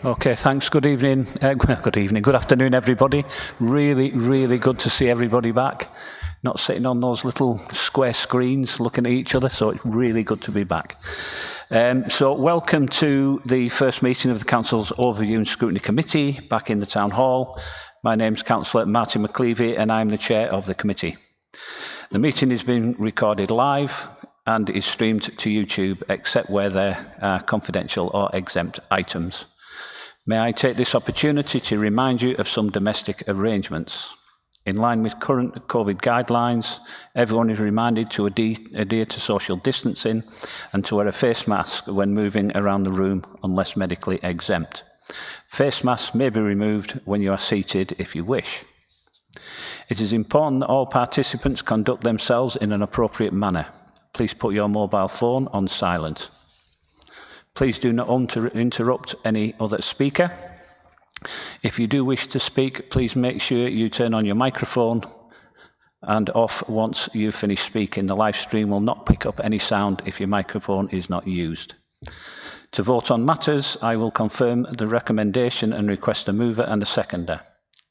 Okay, thanks. Good evening. Good afternoon, everybody. Really good to see everybody back. Not sitting on those little square screens looking at each other, so it's really good to be back. So welcome to the first meeting of the Council's Overview and Scrutiny Committee back in the Town Hall. My name's Councillor Martin McLeavy and I'm the Chair of the committee. The meeting is being recorded live and is streamed to YouTube except where there are confidential or exempt items. May I take this opportunity to remind you of some domestic arrangements. In line with current COVID guidelines, everyone is reminded to adhere to social distancing and to wear a face mask when moving around the room unless medically exempt. Face masks may be removed when you are seated if you wish. It is important that all participants conduct themselves in an appropriate manner. Please put your mobile phone on silent. Please do not interrupt any other speaker. If you do wish to speak, please make sure you turn on your microphone and off once you've finished speaking. The live stream will not pick up any sound if your microphone is not used. To vote on matters, I will confirm the recommendation and request a mover and a seconder.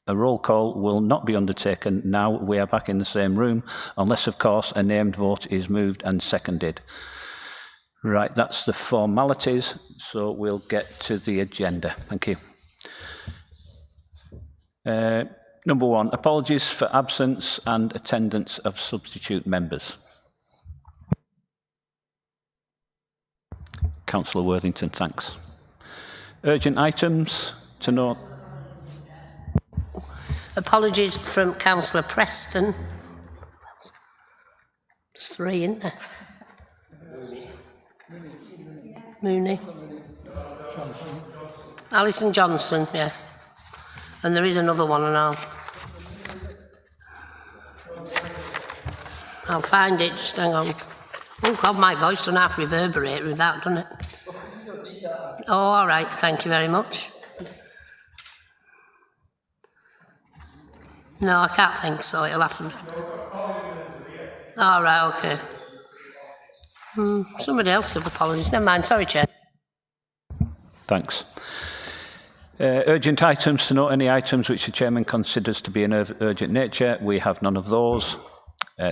A roll call will not be undertaken now we are back in the same room, unless, of course, a named vote is moved and seconded. Right, that's the formalities, so we'll get to the agenda. Thank you. Number one, apologies for absence and attendance of substitute members. Councillor Worthington, thanks. Urgent items to note. Apologies from Councillor Preston. There's three, isn't there? Mooney. Alison Johnson, yeah. And there is another one, and I'll find it, just hang on. Oh God, my voice doesn't have to reverberate with that, doesn't it? Oh, all right, thank you very much. No, I can't think so, it'll have to... All right, okay. Somebody else give apologies. Never mind, sorry, Chair. Thanks. Urgent items to note, any items which the Chairman considers to be an urgent nature. We have none of those.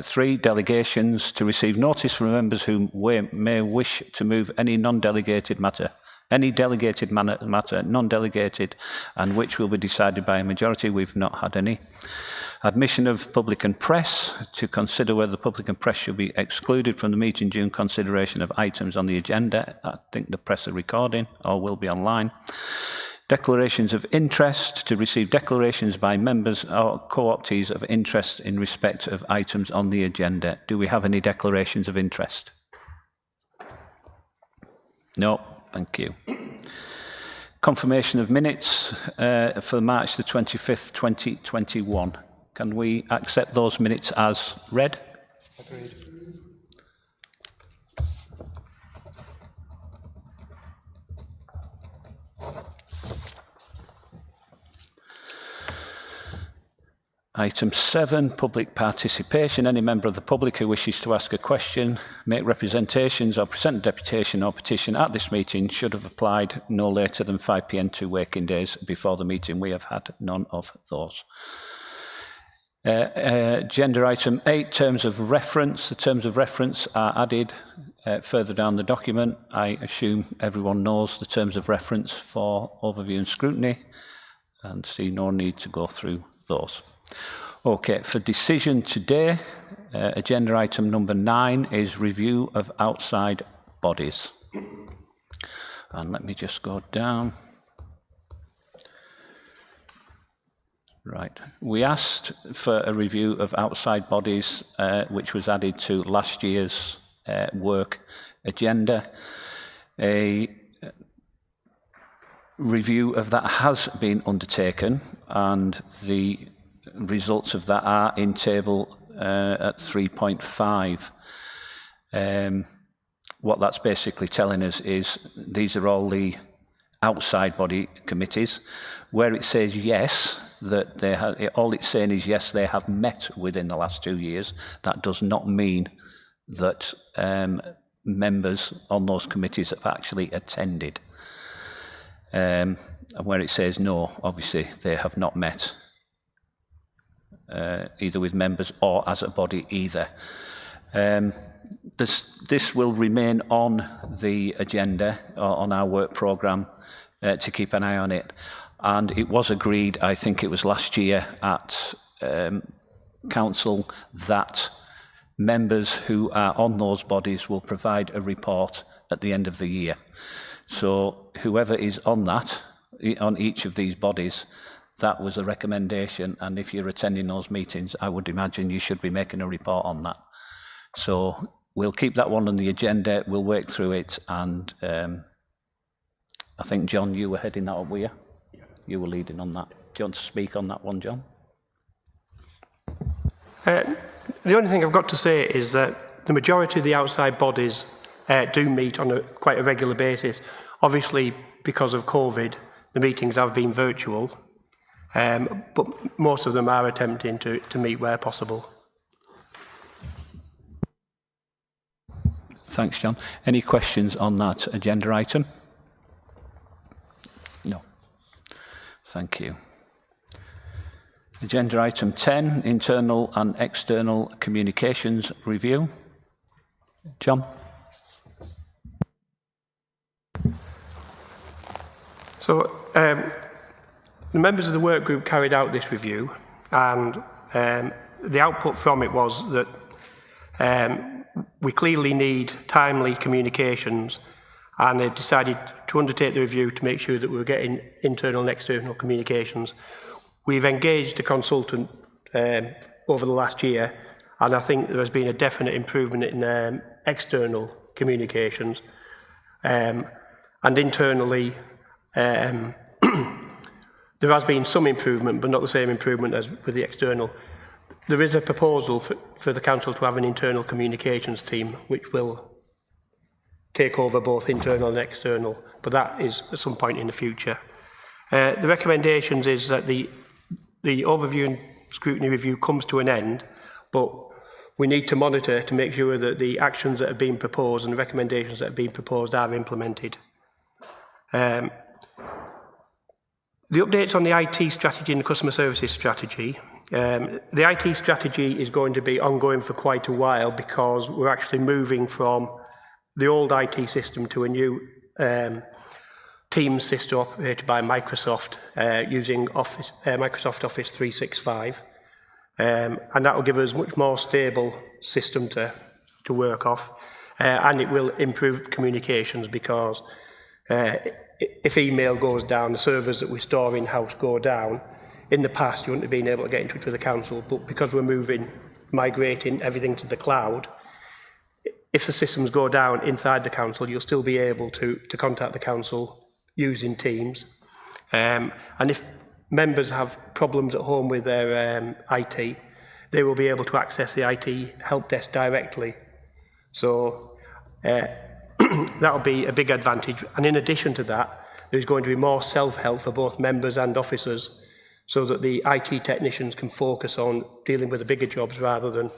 3, delegations to receive notice from members who may wish to move any non-delegated matter. Any delegated matter, non-delegated, and which will be decided by a majority. We've not had any. Admission of public and press, to consider whether the public and press should be excluded from the meeting due to consideration of items on the agenda. I think the press are recording or will be online. Declarations of interest, to receive declarations by members or co-optees of interest in respect of items on the agenda. Do we have any declarations of interest? No, thank you. Confirmation of minutes for March the 25th, 2021. Can we accept those minutes as read? Agreed. Item 7, public participation. Any member of the public who wishes to ask a question, make representations or present a deputation or petition at this meeting should have applied no later than 5 p.m. 2 working days before the meeting. We have had none of those. Agenda item 8, terms of reference. The terms of reference are added further down the document. I assume everyone knows the terms of reference for overview and scrutiny and see no need to go through those. Okay, for decision today, agenda item number 9 is review of outside bodies. And let me just go down. Right, we asked for a review of outside bodies, which was added to last year's work agenda. A review of that has been undertaken, and the results of that are in table at 3.5. What that's basically telling us is these are all the outside body committees. Where it says yes, that they have, all it's saying is yes, they have met within the last 2 years. That does not mean that members on those committees have actually attended. And where it says no, obviously they have not met, either with members or as a body either. This will remain on the agenda, or on our work programme, to keep an eye on it. And it was agreed, I think it was last year at Council, that members who are on those bodies will provide a report at the end of the year. So whoever is on that, on each of these bodies, that was a recommendation, and if you're attending those meetings, I would imagine you should be making a report on that. So we'll keep that one on the agenda, we'll work through it, and I think, John, you were heading that up, were you? Yeah. You were leading on that. Do you want to speak on that one, John? The only thing I've got to say is that the majority of the outside bodies do meet on quite a regular basis. Obviously, because of COVID, the meetings have been virtual, but most of them are attempting to meet where possible. Thanks, John. Any questions on that agenda item? No. Thank you. Agenda item 10, internal and external communications review. John? So, the members of the work group carried out this review, and the output from it was that we clearly need timely communications, and they decided to undertake the review to make sure that we were getting internal and external communications. We've engaged a consultant over the last year, and I think there has been a definite improvement in external communications. And internally, there has been some improvement, but not the same improvement as with the external. There is a proposal for the council to have an internal communications team, which will take over both internal and external, but that is at some point in the future. The recommendations is that the overview and scrutiny review comes to an end, but we need to monitor to make sure that the actions that are being proposed and the recommendations that are being proposed are implemented. The updates on the IT strategy and the customer services strategy. The IT strategy is going to be ongoing for quite a while because we're actually moving from the old IT system to a new Teams system operated by Microsoft using Microsoft Office 365. And that will give us a much more stable system to work off. And it will improve communications because if email goes down, the servers that we store in-house go down. In the past, you wouldn't have been able to get in touch with the council, but because we're migrating everything to the cloud, if the systems go down inside the council, you'll still be able to contact the council using Teams. And if members have problems at home with their IT, they will be able to access the IT help desk directly. So that will be a big advantage. And in addition to that, there's going to be more self-help for both members and officers so that the IT technicians can focus on dealing with the bigger jobs rather than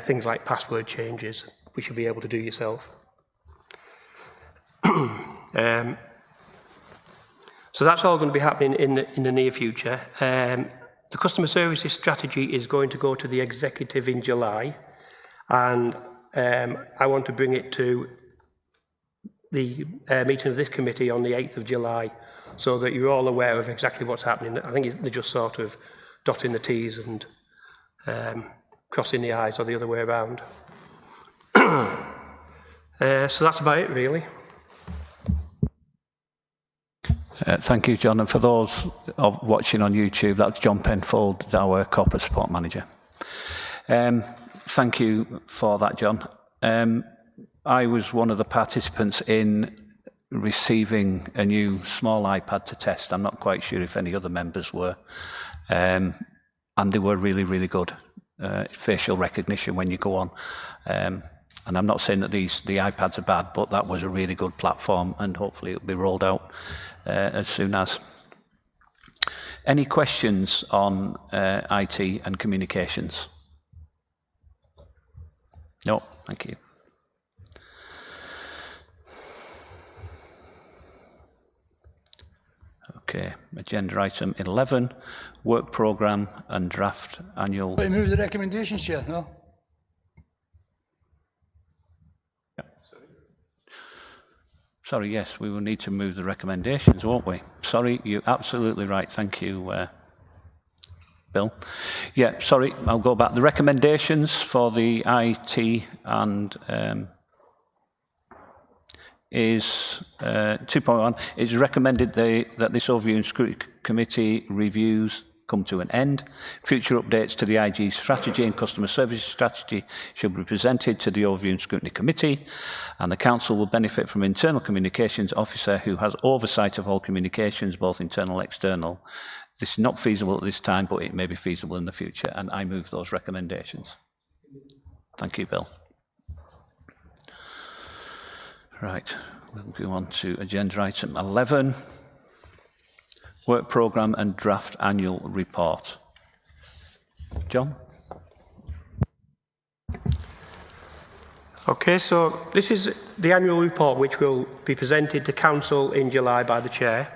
things like password changes, which you'll be able to do yourself. So that's all going to be happening in the near future. The customer services strategy is going to go to the executive in July, and I want to bring it to the meeting of this committee on the 8th of July so that you're all aware of exactly what's happening. I think they're just sort of dotting the T's and crossing the I's or the other way around. So that's about it, really. Thank you, John. And for those watching on YouTube, that's John Penfold, our Corporate Support Manager. Thank you for that, John. I was one of the participants in receiving a new small iPad to test. I'm not quite sure if any other members were. And they were really, really good. Facial recognition when you go on. And I'm not saying that the iPads are bad, but that was a really good platform, and hopefully it'll be rolled out as soon as. Any questions on IT and communications? No, thank you. Agenda item 11, work programme and draft annual... But move the recommendations, Chair, no? Sorry, yes, we will need to move the recommendations, won't we? Sorry, you're absolutely right. Thank you, Bill. Yeah, sorry, I'll go back. The recommendations for the IT and is 2.1. It's recommended that this overview and scrutiny committee reviews come to an end. Future updates to the IG strategy and customer services strategy should be presented to the overview and scrutiny committee, and the council will benefit from an internal communications officer who has oversight of all communications, both internal and external. This is not feasible at this time, but it may be feasible in the future, and I move those recommendations. Thank you, Bill. Right, we'll go on to agenda item 11. Work programme and draft annual report. John? Okay, so this is the annual report which will be presented to Council in July by the Chair.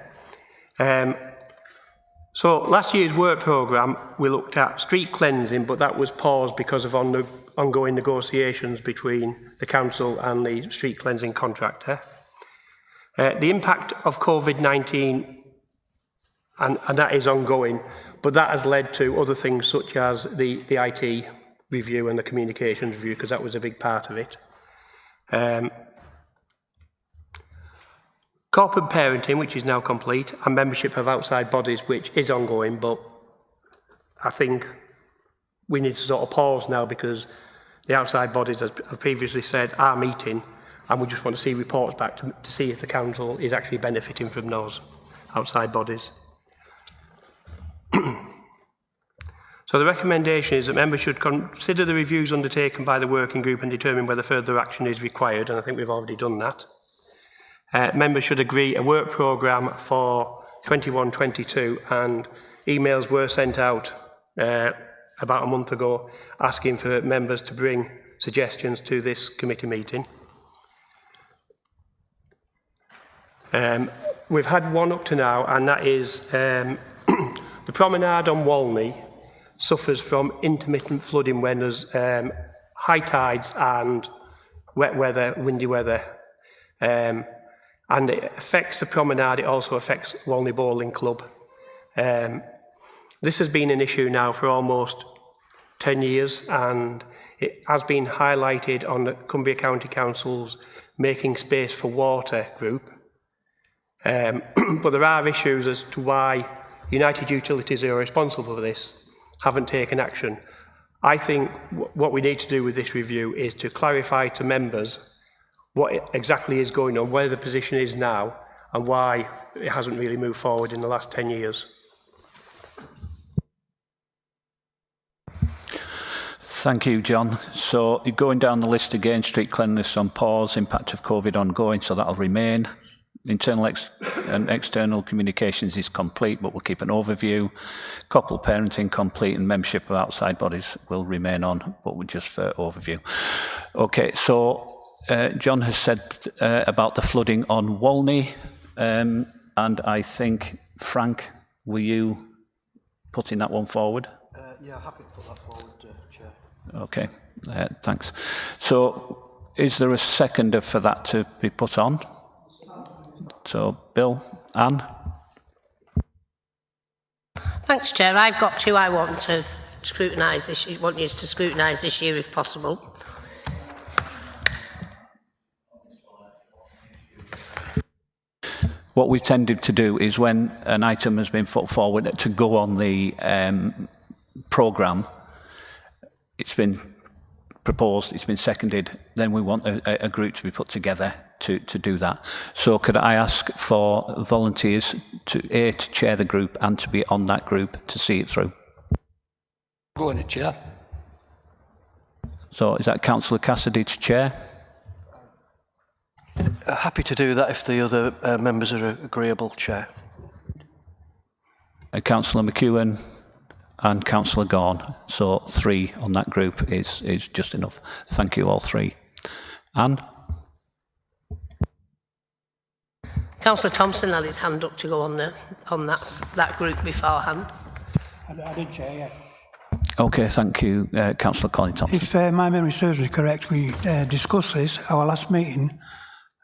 So last year's work programme, we looked at street cleansing, but that was paused because of ongoing negotiations between the Council and the street cleansing contractor. The impact of COVID-19 and that is ongoing, but that has led to other things such as the IT review and the communications review, because that was a big part of it. Corporate parenting, which is now complete, and membership of outside bodies, which is ongoing, but I think we need to sort of pause now because the outside bodies, as I've previously said, are meeting, and we just want to see reports back to see if the Council is actually benefiting from those outside bodies. So the recommendation is that members should consider the reviews undertaken by the working group and determine whether further action is required, and I think we've already done that. Members should agree a work programme for 21-22, and emails were sent out about a month ago asking for members to bring suggestions to this committee meeting. We've had one up to now, and that is the promenade on Walney suffers from intermittent flooding when there's high tides and wet weather, windy weather. And it affects the promenade, it also affects Walney Bowling Club. This has been an issue now for almost 10 years, and it has been highlighted on the Cumbria County Council's Making Space for Water group. But there are issues as to why United Utilities, who are responsible for this, haven't taken action. I think what we need to do with this review is to clarify to members what exactly is going on, where the position is now, and why it hasn't really moved forward in the last 10 years. Thank you, John. So you're going down the list again: street cleanliness on pause, impact of COVID ongoing, so that'll remain. Internal and external communications is complete, but we'll keep an overview. Couple parenting complete, and membership of outside bodies will remain on, but we're just for overview. Okay, so John has said about the flooding on Walney, and I think, Frank, were you putting that one forward? Yeah, happy to put that forward, Chair. Okay, thanks. So is there a seconder for that to be put on? So, Bill, Anne? Thanks, Chair. I've got two I want to scrutinise this year, want you to scrutinise this year if possible. What we've tended to do is when an item has been put forward to go on the programme, it's been proposed, it's been seconded, then we want a group to be put together to do that. So could I ask for volunteers to chair the group and to be on that group to see it through? Go on, Chair. So is that Councillor Cassidy to chair? Happy to do that if the other members are agreeable, Chair. Councillor McEwen and Councillor Gaughan. So 3 on that group is just enough. Thank you, all 3. Anne? Councillor Thompson had his hand up to go on that group beforehand. I did, Chair, yeah. Okay, thank you, Councillor Colin Thompson. If my memory serves me correct, we discussed this at our last meeting,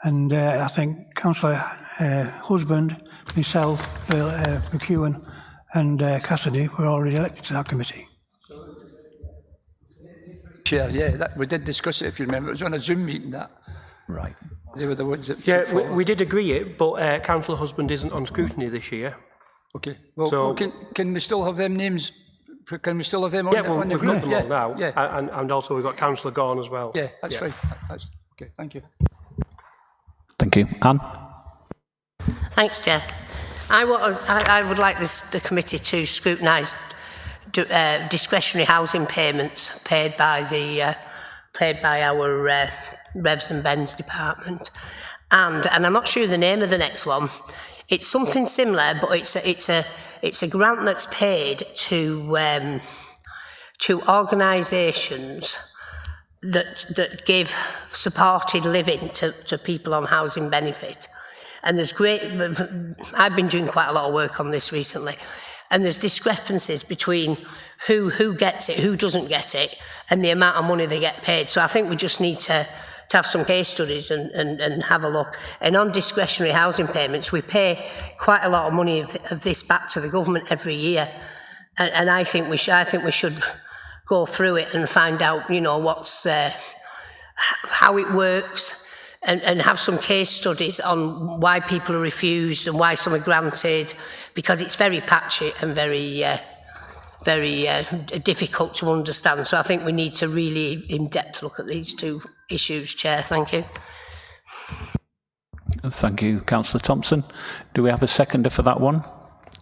and I think Councillor Husband, myself, McEwen and Cassidy were already elected to that committee. Chair, yeah, we did discuss it, if you remember. It was on a Zoom meeting, that. Right. They were the ones that... Yeah, we did agree it, but Councillor Husband isn't on scrutiny this year. Okay. Well, So- can we still have them names? Can we still have them on, Yeah, well, on the we've got group? them all now, Yeah, and also we've got Councillor Gorn as well. yeah, that's fine. That's, okay, thank you. Thank you. Anne? Thanks, Chair. I would like the committee to scrutinise discretionary housing payments paid by our Revs and Bens department, and I'm not sure the name of the next one. It's something similar, but it's a grant that's paid to organisations that give supported living to people on housing benefit. And there's I've been doing quite a lot of work on this recently, and there's discrepancies between who gets it, who doesn't get it, and the amount of money they get paid. So I think we just need to have some case studies and have a look. And on discretionary housing payments, we pay quite a lot of money of this back to the government every year. And I think we should go through it and find out, you know, what's how it works, and have some case studies on why people are refused and why some are granted, because it's very patchy and very difficult to understand. So I think we need to really in-depth look at these two issues, Chair. Thank you. Thank you, Councillor Thompson. Do we have a seconder for that one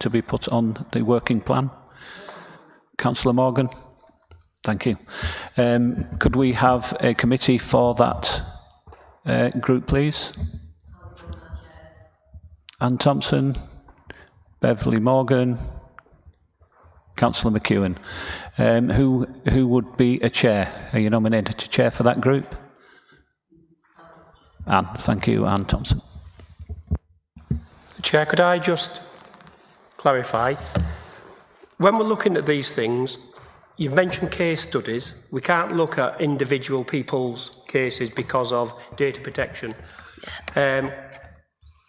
to be put on the working plan? Councillor Morgan? Thank you. Could we have a committee for that group, please? Anne Thompson, Beverley Morgan, Councillor McEwen. Who would be a chair? Are you nominated to chair for that group? Anne, thank you, Anne Thompson. Chair, could I just clarify? When we're looking at these things, you've mentioned case studies. We can't look at individual people's cases because of data protection.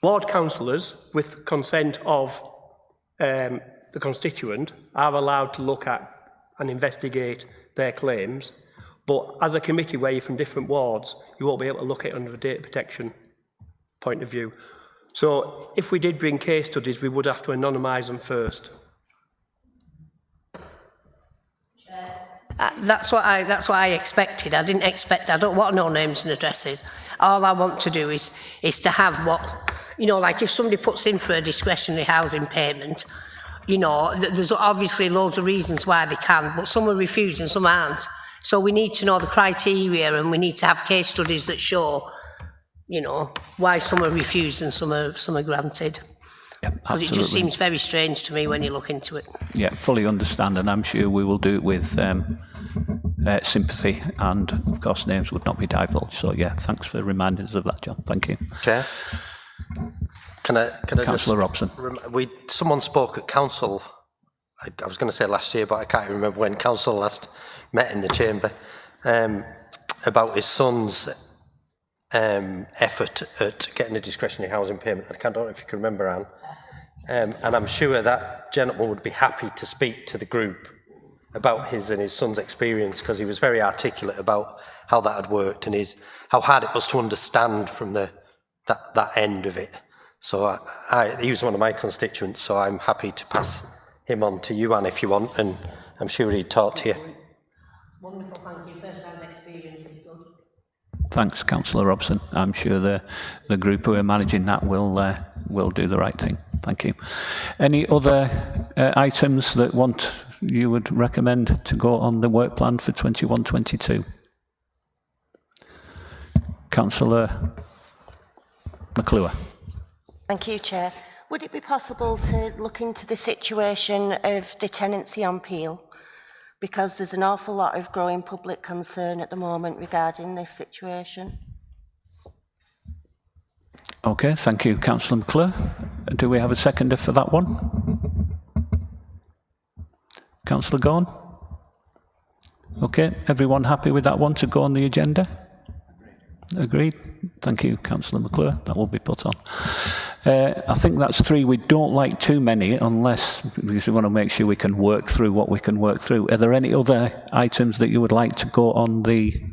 Ward councillors, with consent of the constituent, are allowed to look at and investigate their claims, but as a committee where you're from different wards, you won't be able to look at it under a data protection point of view. So if we did bring case studies, we would have to anonymise them first. That's what I expected. I didn't expect. I don't want no names and addresses. All I want to do is to have what, you know, like if somebody puts in for a discretionary housing payment, you know, there's obviously loads of reasons why they can, but some are refused and some aren't. So we need to know the criteria, and we need to have case studies that show, you know, why some are refused and some are granted. Because it just seems very strange to me when you look into it. Yeah, fully understand, and I'm sure we will do it with sympathy, and of course names would not be divulged. So yeah, thanks for reminding us of that, John. Thank you. Chair, can I Councillor Robson. Someone spoke at council, I was going to say last year, but I can't remember when council last met in the chamber, about his son's effort at getting a discretionary housing payment. I don't know if you can remember, Anne. And I'm sure that gentleman would be happy to speak to the group about his and his son's experience, because he was very articulate about how that had worked and how hard it was to understand from that end of it. So he was one of my constituents, so I'm happy to pass him on to you, Anne, if you want, and I'm sure he'd talk to you. Wonderful, thank you. First time experience is good. Thanks, Councillor Robson. I'm sure the group who are managing that will do the right thing. Thank you. Any other items that you would recommend to go on the work plan for 21-22? Councillor McClure. Thank you, Chair. Would it be possible to look into the situation of the tenancy on Peel? Because there's an awful lot of growing public concern at the moment regarding this situation. Okay, thank you, Councillor McClure. Do we have a seconder for that one? Councillor Gorn? Okay, everyone happy with that one to go on the agenda? Agreed. Thank you, Councillor McClure. That will be put on. I think that's 3. We don't like too many unless, because we want to make sure we can work through what we can work through. Are there any other items that you would like to go on the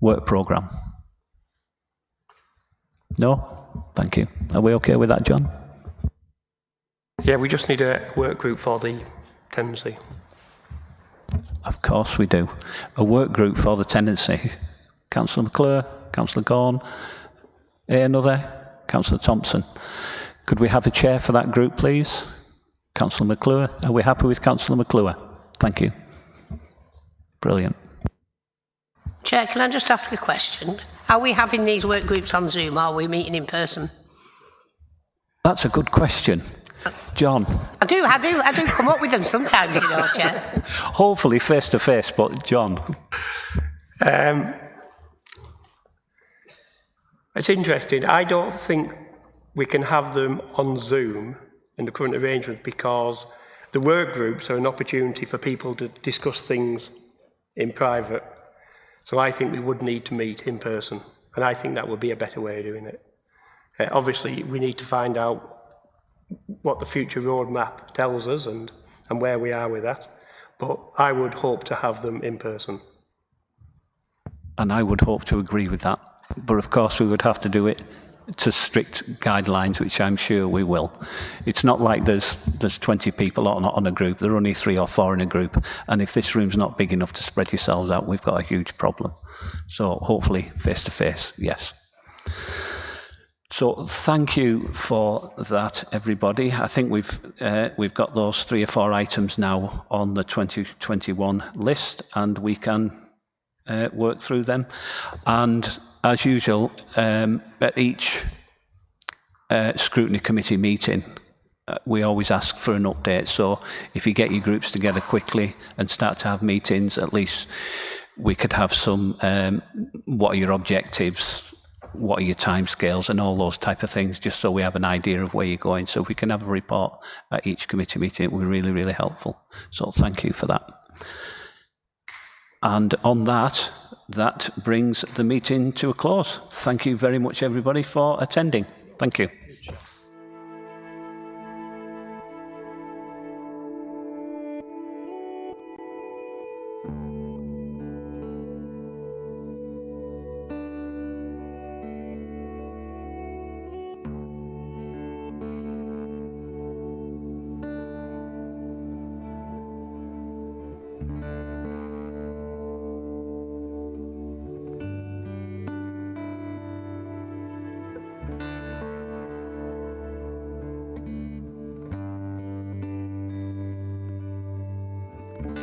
work programme? No? Thank you. Are we okay with that, John? Yeah, we just need a work group for the tenancy. Of course we do. A work group for the tenancy. Councillor McClure, Councillor Gorn, another? Councillor Thompson. Could we have a chair for that group, please? Councillor McClure. Are we happy with Councillor McClure? Thank you. Brilliant. Chair, can I just ask a question? Are we having these work groups on Zoom, or are we meeting in person? That's a good question. John. I do come up with them sometimes, you know, Chair. Hopefully face to face, but John. It's interesting. I don't think we can have them on Zoom in the current arrangement because the work groups are an opportunity for people to discuss things in private. So I think we would need to meet in person, and I think that would be a better way of doing it. Obviously, we need to find out what the future roadmap tells us and where we are with that, but I would hope to have them in person. And I would hope to agree with that. But of course, we would have to do it to strict guidelines, which I'm sure we will. It's not like there's 20 people on a group. There are only 3 or 4 in a group. And if this room's not big enough to spread yourselves out, we've got a huge problem. So hopefully, face to face, yes. So thank you for that, everybody. I think we've got those 3 or 4 items now on the 2021 list, and we can work through them. And as usual, at each scrutiny committee meeting, we always ask for an update. So if you get your groups together quickly and start to have meetings, at least we could have some, what are your objectives, what are your timescales, and all those type of things, just so we have an idea of where you're going. So if we can have a report at each committee meeting, it would be really, really helpful. So thank you for that. And on that brings the meeting to a close. Thank you very much, everybody, for attending. Thank you.